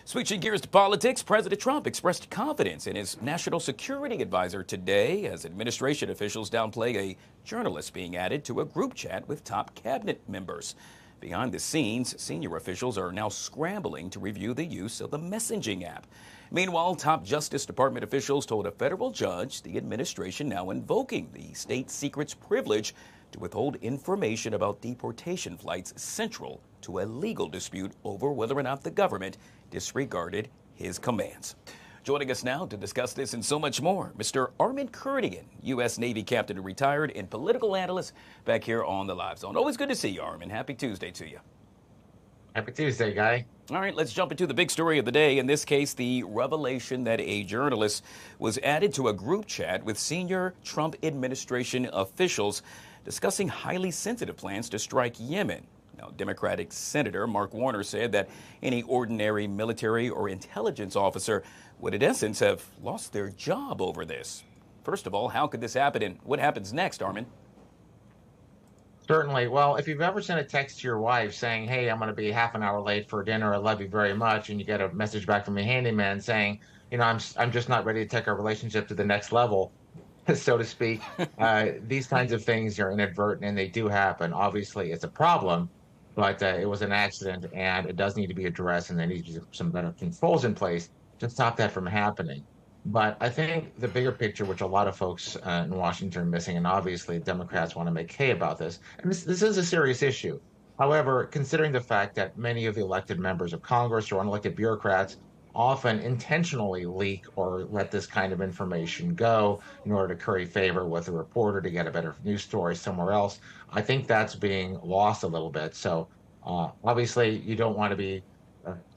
Switching gears to politics, President Trump expressed confidence in his national security advisor today as administration officials downplay a journalist being added to a group chat with top cabinet members. Behind the scenes, senior officials are now scrambling to review the use of the messaging app. Meanwhile, top Justice Department officials told a federal judge the administration now invoking the state secrets privilege to withhold information about deportation flights central to a legal dispute over whether or not the government disregarded his commands. Joining us now to discuss this and so much more, Mr. Armen Kurdian, U.S. Navy captain and retired and political analyst, back here on the LiveZone. Always good to see you, Armen. Happy Tuesday to you. Happy Tuesday, Guy. All right, let's jump into the big story of the day. In this case, the revelation that a journalist was added to a group chat with senior Trump administration officials discussing highly sensitive plans to strike Yemen. Now, Democratic Senator Mark Warner said that any ordinary military or intelligence officer would, in essence, have lost their job over this. First of all, how could this happen, and what happens next, Armen? Certainly. Well, if you've ever sent a text to your wife saying, hey, I'm going to be half an hour late for dinner, I love you very much, and you get a message back from your handyman saying, I'm just not ready to take our relationship to the next level, so to speak. These kinds of things are inadvertent, and they do happen. Obviously, it's a problem, but it was an accident, and it does need to be addressed, and there needs to be some better controls in place to stop that from happening. But I think the bigger picture, which a lot of folks in Washington are missing, and obviously Democrats want to make hay about this, and this is a serious issue. However, considering the fact that many of the elected members of Congress or unelected bureaucrats often intentionally leak or let this kind of information go in order to curry favor with a reporter to get a better news story somewhere else, I think that's being lost a little bit. So obviously you don't want to be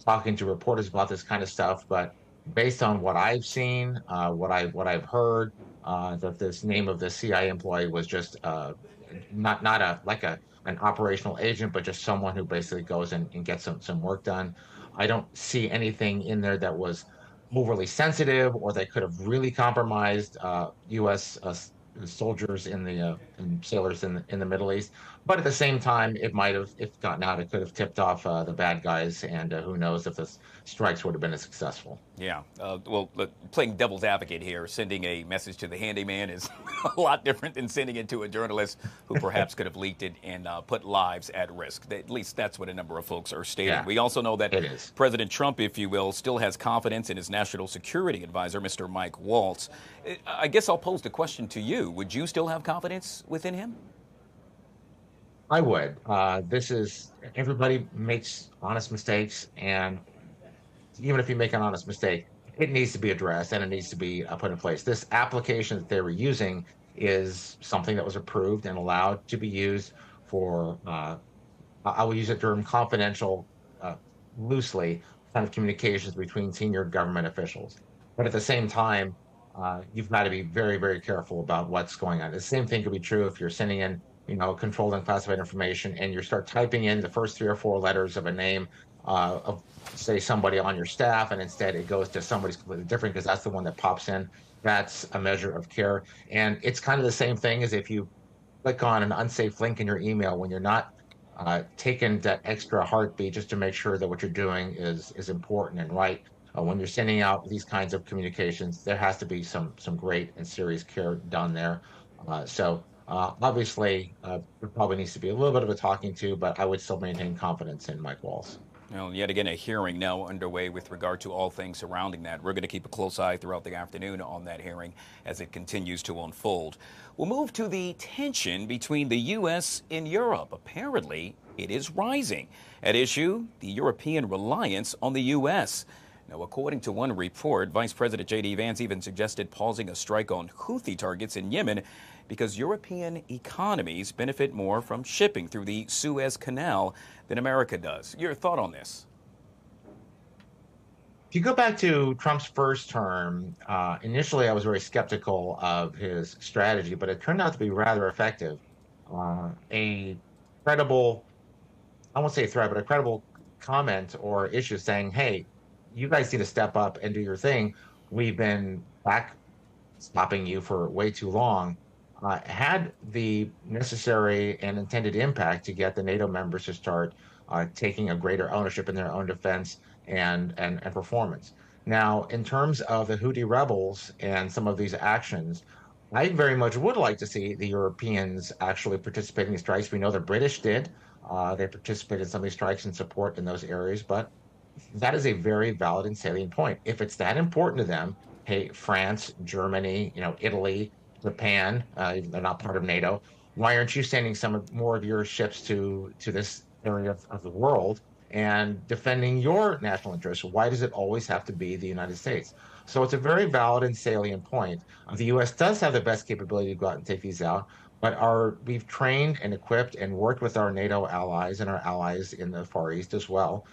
talking to reporters about this kind of stuff, but based on what I've seen, what I've heard, that this name of the CIA employee was just not an operational agent, but just someone who basically goes and gets some work done. I don't see anything in there that was overly sensitive or that could have really compromised U.S. Soldiers and sailors in the Middle East. But at the same time, it might have, if gotten out, it could have tipped off the bad guys, and who knows if the strikes would have been as successful. Yeah, well, playing devil's advocate here, sending a message to the handyman is a lot different than sending it to a journalist who perhaps could have leaked it and put lives at risk. At least that's what a number of folks are stating. Yeah, we also know that it is. President Trump, if you will, still has confidence in his national security advisor, Mr. Mike Waltz. I guess I'll pose the question to you. Would you still have confidence within him? I would. Everybody makes honest mistakes, and even if you make an honest mistake, it needs to be addressed and it needs to be put in place. This application that they were using is something that was approved and allowed to be used for, I will use the term confidential loosely, kind of communications between senior government officials. But at the same time, you've got to be very, very careful about what's going on. The same thing could be true if you're sending in, controlled and classified information, and you start typing in the first 3 or 4 letters of a name of, say, somebody on your staff, and instead it goes to somebody's completely different because that's the one that pops in. That's a measure of care. And it's kind of the same thing as if you click on an unsafe link in your email when you're not taking that extra heartbeat just to make sure that what you're doing is important and right. When you're sending out these kinds of communications, there has to be some great and serious care done there. Obviously, there probably needs to be a little bit of a talking to, but I would still maintain confidence in Mike Waltz. Well, yet again, a hearing now underway with regard to all things surrounding that. We're going to keep a close eye throughout the afternoon on that hearing as it continues to unfold. We'll move to the tension between the U.S. and Europe. Apparently, it is rising. At issue, the European reliance on the U.S. Now, according to one report, Vice President J.D. Vance even suggested pausing a strike on Houthi targets in Yemen because European economies benefit more from shipping through the Suez Canal than America does. Your thought on this? If you go back to Trump's first term, initially I was very skeptical of his strategy, but it turned out to be rather effective. A credible, I won't say threat, but a credible comment or issue saying, hey, you guys need to step up and do your thing. We've been back stopping you for way too long. Had the necessary and intended impact to get the NATO members to start taking a greater ownership in their own defense and performance. Now, in terms of the Houthi rebels and some of these actions, I very much would like to see the Europeans actually participate in these strikes. We know the British did. They participated in some of these strikes and support in those areas, but that is a very valid and salient point. If it's that important to them, hey, France, Germany, Italy, Japan, they're not part of NATO. Why aren't you sending some more of your ships to this area of the world and defending your national interests? Why does it always have to be the United States? So it's a very valid and salient point. The U.S. does have the best capability to go out and take these out, but we've trained and equipped and worked with our NATO allies and our allies in the Far East as well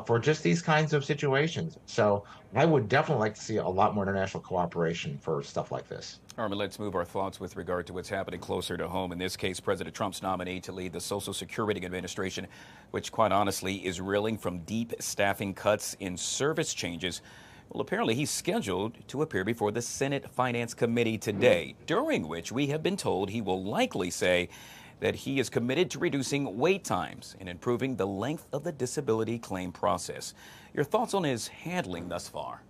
for just these kinds of situations. So I would definitely like to see a lot more international cooperation for stuff like this. Armen, let's move our thoughts with regard to what's happening closer to home. In this case, President Trump's nominee to lead the Social Security Administration, which quite honestly is reeling from deep staffing cuts in service changes. Well, apparently he's scheduled to appear before the Senate Finance Committee today, during which we have been told he will likely say that he is committed to reducing wait times and improving the length of the disability claim process. Your thoughts on his handling thus far?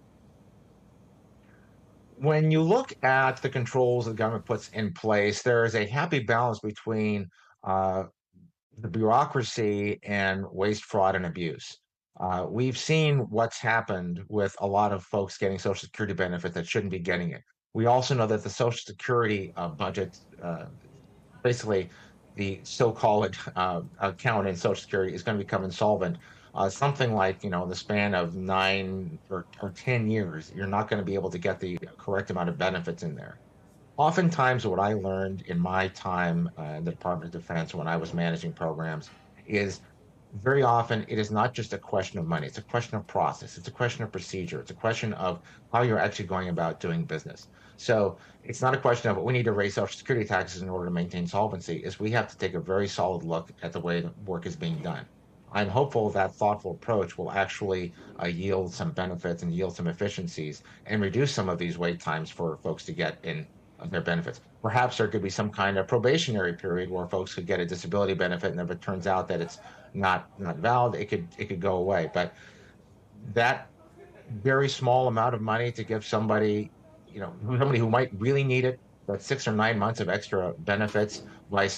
When you look at the controls the government puts in place, there is a happy balance between uh, the bureaucracy and waste, fraud, and abuse. We've seen what's happened with a lot of folks getting Social Security benefit that shouldn't be getting it. We also know that the Social Security budget, basically the so-called account in Social Security, is going to become insolvent. Something like, in the span of 9 or 10 years, you're not going to be able to get the correct amount of benefits in there. Oftentimes, what I learned in my time in the Department of Defense when I was managing programs is very often it is not just a question of money. It's a question of process. It's a question of procedure. It's a question of how you're actually going about doing business. So it's not a question of we need to raise Social Security taxes in order to maintain solvency. Is we have to take a very solid look at the way the work is being done. I'm hopeful that thoughtful approach will actually yield some benefits and yield some efficiencies and reduce some of these wait times for folks to get in their benefits. Perhaps there could be some kind of probationary period where folks could get a disability benefit, and if it turns out that it's not valid, it could go away. But that very small amount of money to give somebody, somebody who might really need it, but 6 or 9 months of extra benefits by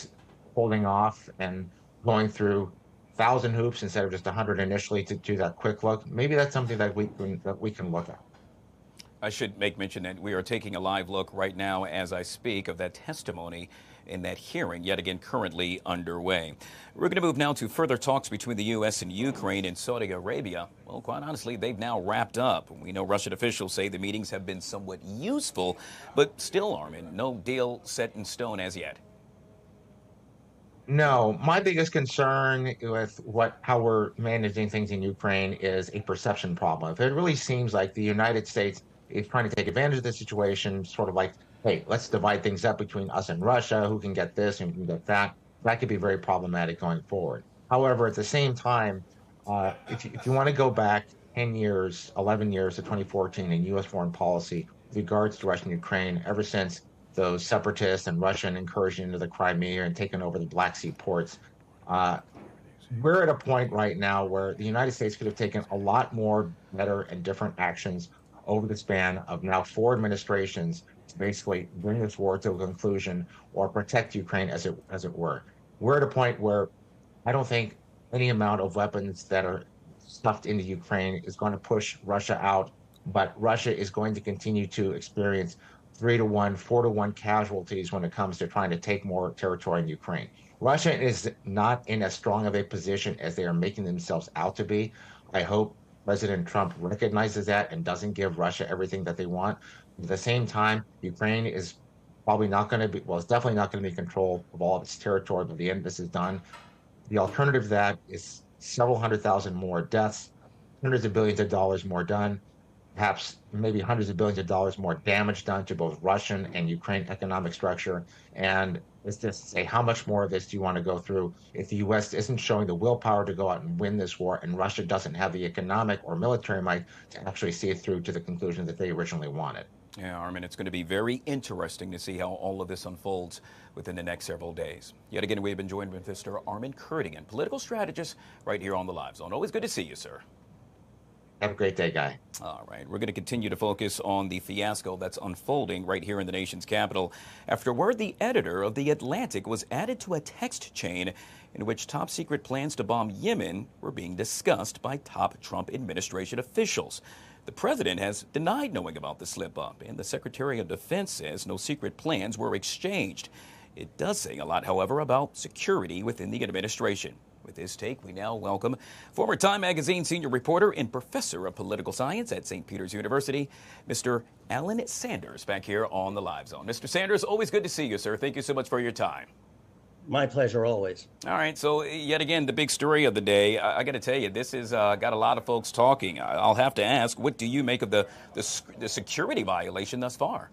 holding off and going through 1,000 hoops instead of just 100 initially to do that quick look. Maybe that's something that we can look at. I should make mention that we are taking a live look right now as I speak of that testimony in that hearing, yet again currently underway. We're going to move now to further talks between the U.S. and Ukraine and Saudi Arabia. Well, quite honestly, they've now wrapped up. We know Russian officials say the meetings have been somewhat useful, but still, Armen, no deal set in stone as yet. No, my biggest concern with how we're managing things in Ukraine is a perception problem. If it really seems like the United States is trying to take advantage of the situation, sort of like, hey, let's divide things up between us and Russia, who can get this and who can get that, that could be very problematic going forward. However, at the same time, if you want to go back 10 years, 11 years to 2014 in U.S. foreign policy with regards to Russia and Ukraine, ever since those separatists and Russian incursion into the Crimea and taking over the Black Sea ports. We're at a point right now where the United States could have taken a lot more better and different actions over the span of now 4 administrations to basically bring this war to a conclusion or protect Ukraine as it were. We're at a point where I don't think any amount of weapons that are stuffed into Ukraine is going to push Russia out, but Russia is going to continue to experience 3-to-1, 4-to-1 casualties when it comes to trying to take more territory in Ukraine. Russia is not in as strong of a position as they are making themselves out to be. I hope President Trump recognizes that and doesn't give Russia everything that they want. At the same time, Ukraine is probably not going to be, well, it's definitely not going to be in control of all of its territory by the end this is done. The alternative to that is several 100,000 more deaths, hundreds of billions of dollars more done, perhaps maybe hundreds of billions of dollars more damage done to both Russian and Ukraine economic structure. And it's just to say, how much more of this do you want to go through if the U.S. isn't showing the willpower to go out and win this war, and Russia doesn't have the economic or military might to actually see it through to the conclusion that they originally wanted? Yeah, Armen, it's going to be very interesting to see how all of this unfolds within the next several days. Yet again, we've been joined with Mr. Armen Kurdian, political strategist, right here on the LiveZone. Always good to see you, sir. Have a great day, Guy. All right, we're going to continue to focus on the fiasco that's unfolding right here in the nation's capital after word the editor of The Atlantic was added to a text chain in which top secret plans to bomb Yemen were being discussed by top Trump administration officials. The president has denied knowing about the slip up, and the Secretary of Defense says no secret plans were exchanged. It does say a lot, however, about security within the administration. With this take, we now welcome former Time Magazine senior reporter and professor of political science at St. Peter's University, Mr. Alain Sanders, back here on the Live Zone. Mr. Sanders, always good to see you, sir. Thank you so much for your time. My pleasure, always. All right, so yet again, the big story of the day. I got to tell you, this has got a lot of folks talking. I'll have to ask, what do you make of the security violation thus far?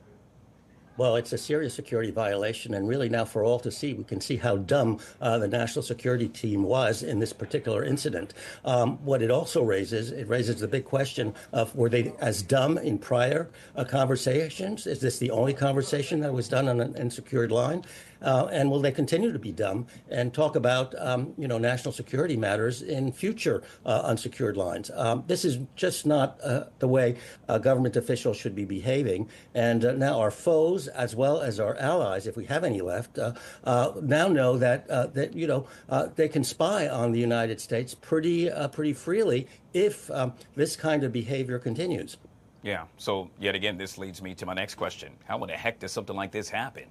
Well, it's a serious security violation, and really now for all to see, we can see how dumb the national security team was in this particular incident. What it also raises, it raises the big question of, were they as dumb in prior conversations? Is this the only conversation that was done on an unsecured line? And will they continue to be dumb and talk about, national security matters in future unsecured lines? This is just not the way government officials should be behaving. And now our foes, as well as our allies, if we have any left, now know that they can spy on the United States pretty freely if this kind of behavior continues. Yeah. So yet again, this leads me to my next question. How in the heck does something like this happen?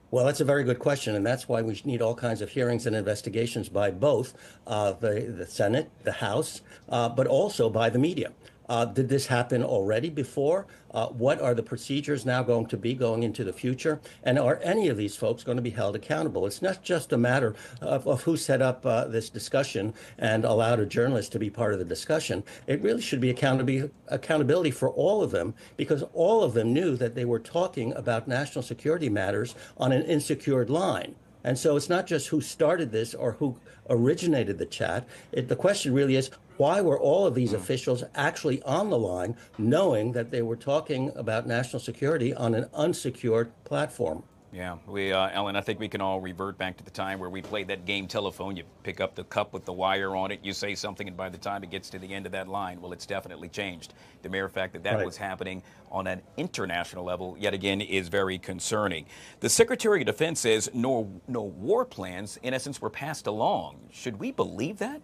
Well, that's a very good question, and that's why we need all kinds of hearings and investigations by both the Senate, the House, but also by the media. Did this happen already before? What are the procedures now going to be going into the future? And are any of these folks going to be held accountable? It's not just a matter of who set up this discussion and allowed a journalist to be part of the discussion. It really should be accountability for all of them, because all of them knew that they were talking about national security matters on an unsecured line. And so it's not just who started this or who originated the chat. The question really is, why were all of these officials actually on the line knowing that they were talking about national security on an unsecured platform? Yeah, Ellen, I think we can all revert back to the time where we played that game telephone. You pick up the cup with the wire on it, you say something, and by the time it gets to the end of that line, well, it's definitely changed. The mere fact that Right. was happening on an international level, yet again, is very concerning. The Secretary of Defense says no war plans, in essence, were passed along. Should we believe that?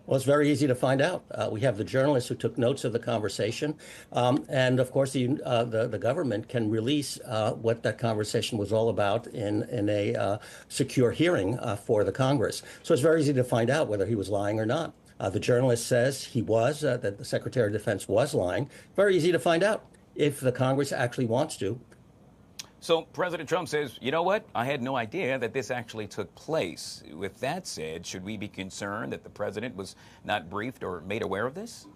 Well, it's very easy to find out. We have the journalists who took notes of the conversation, and of course, the government can release what that conversation was all about in a secure hearing for the Congress. So it's very easy to find out whether he was lying or not. The journalist says he was, that the Secretary of Defense was lying. Very easy to find out if the Congress actually wants to. So President Trump says, you know what? I had no idea that this actually took place. With that said, should we be concerned that the president was not briefed or made aware of this?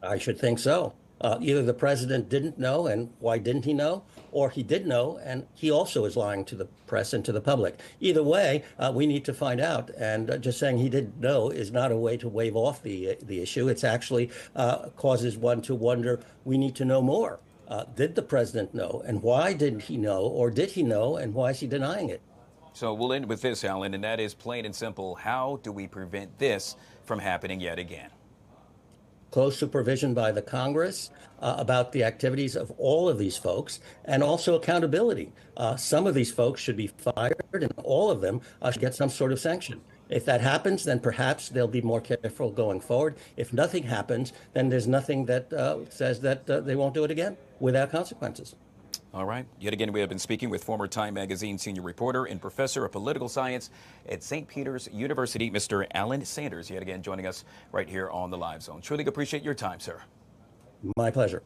I should think so. Either the president didn't know, and why didn't he know? Or he did know, and he also is lying to the press and to the public. Either way, we need to find out. And just saying he didn't know is not a way to wave off the issue. It's actually causes one to wonder, we need to know more. Did the president know, and why didn't he know, or did he know, and why is he denying it? So we'll end with this, Alan, and that is plain and simple. How do we prevent this from happening yet again? Close supervision by the Congress about the activities of all of these folks, and also accountability. Some of these folks should be fired, and all of them should get some sort of sanction. If that happens, then perhaps they'll be more careful going forward. If nothing happens, then there's nothing that says that they won't do it again without consequences. All right. Yet again, we have been speaking with former Time Magazine senior reporter and professor of political science at St. Peter's University, Mr. Alain Sanders, yet again joining us right here on the Live Zone. Truly appreciate your time, sir. My pleasure.